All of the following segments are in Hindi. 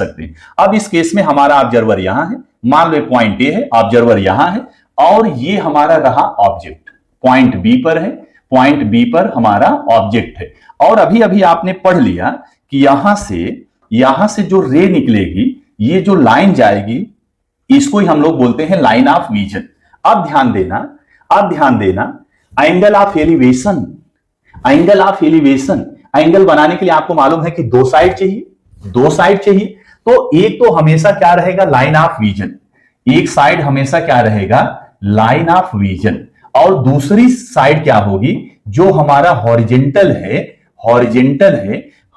सकते हैं। अब इस केस में हमारा ऑब्जर्वर यहां है, मान लो पॉइंट ए है, ऑब्जर्वर यहां है और ये हमारा रहा ऑब्जेक्ट, पॉइंट बी पर है, पॉइंट बी पर हमारा ऑब्जेक्ट है। और अभी अभी आपने पढ़ लिया कि यहां से जो रे निकलेगी, ये जो लाइन जाएगी, इसको ही हम लोग बोलते हैं लाइन ऑफ विजन। अब ध्यान देना, एंगल ऑफ एलिवेशन, एंगल बनाने के लिए आपको मालूम है कि दो साइड चाहिए। तो एक तो हमेशा क्या रहेगा, लाइन ऑफ विजन, एक साइड हमेशा क्या रहेगा, लाइन ऑफ विजन, और दूसरी साइड क्या होगी, जो हमारा हॉरिजेंटल है,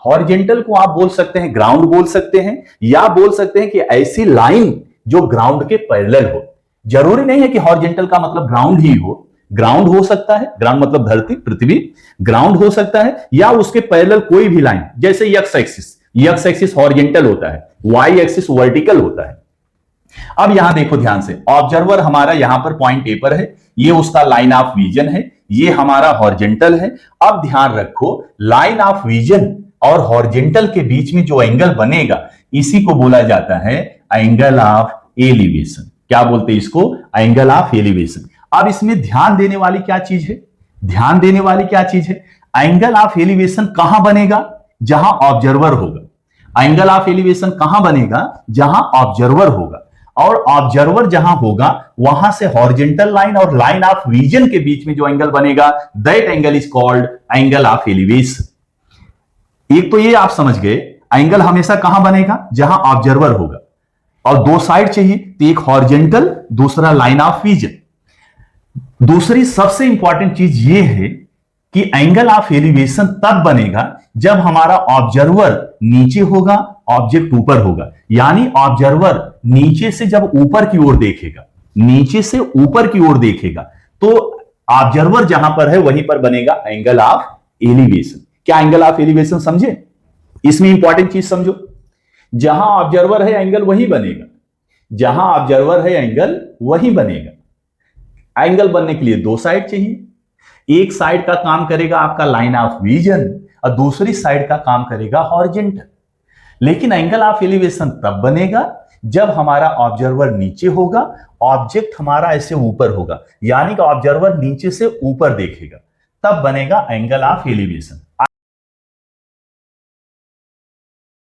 हॉरिजेंटल को आप बोल सकते हैं ग्राउंड बोल सकते हैं, या बोल सकते हैं कि ऐसी लाइन जो ग्राउंड के पैरेलल हो। जरूरी नहीं है कि हॉरिजेंटल का मतलब ग्राउंड ही हो, ग्राउंड हो सकता है, ग्राउंड मतलब धरती पृथ्वी, ग्राउंड हो सकता है, या उसके पैरेलल कोई भी लाइन, जैसे एक्स एक्सिस हॉरिजेंटल होता है, वाई एक्सिस वर्टिकल होता है। अब यहां देखो ध्यान से, ऑब्जर्वर हमारा यहां पर पॉइंट ए पर है, ये उसका लाइन ऑफ विजन है, ये हमारा हॉरिजेंटल है। अब ध्यान रखो, लाइन ऑफ विजन और हॉरिजेंटल के बीच में जो एंगल बनेगा, इसी को बोला जाता है एंगल ऑफ एलिवेशन। क्या बोलते हैं इसको, एंगल ऑफ एलिवेशन। अब इसमें ध्यान देने वाली क्या चीज है, एंगल ऑफ एलिवेशन कहां बनेगा, जहां ऑब्जर्वर होगा। एंगल ऑफ एलिवेशन कहां बनेगा, जहां ऑब्जर्वर होगा, और ऑब्जर्वर जहां होगा वहां से हॉरिजेंटल लाइन और लाइन ऑफ विजन के बीच में जो एंगल बनेगा, that angle is called angle of elevation. एक तो ये आप समझ गए, एंगल हमेशा कहां बनेगा, जहां ऑब्जर्वर होगा, और दो साइड चाहिए, तो एक हॉरिजेंटल, दूसरा लाइन ऑफ विजन। दूसरी सबसे इंपॉर्टेंट चीज ये है कि एंगल ऑफ एलिवेशन तब बनेगा जब हमारा ऑब्जर्वर नीचे होगा, ऑब्जेक्ट ऊपर होगा। यानी ऑब्जर्वर नीचे से जब ऊपर की ओर देखेगा, तो ऑब्जर्वर जहां पर है वहीं पर बनेगा एंगल ऑफ एलिवेशन। क्या एंगल ऑफ एलिवेशन समझे, इसमें इंपॉर्टेंट चीज समझो, जहां ऑब्जर्वर है एंगल वही बनेगा, एंगल बनने के लिए दो साइड चाहिए, एक साइड का काम करेगा आपका लाइन ऑफ विजन और दूसरी साइड का काम करेगा हॉरिजेंटल। लेकिन एंगल ऑफ एलिवेशन तब बनेगा जब हमारा ऑब्जर्वर नीचे होगा, ऑब्जेक्ट हमारा ऐसे ऊपर होगा, यानी कि ऑब्जर्वर नीचे से ऊपर देखेगा, तब बनेगा एंगल ऑफ एलिवेशन।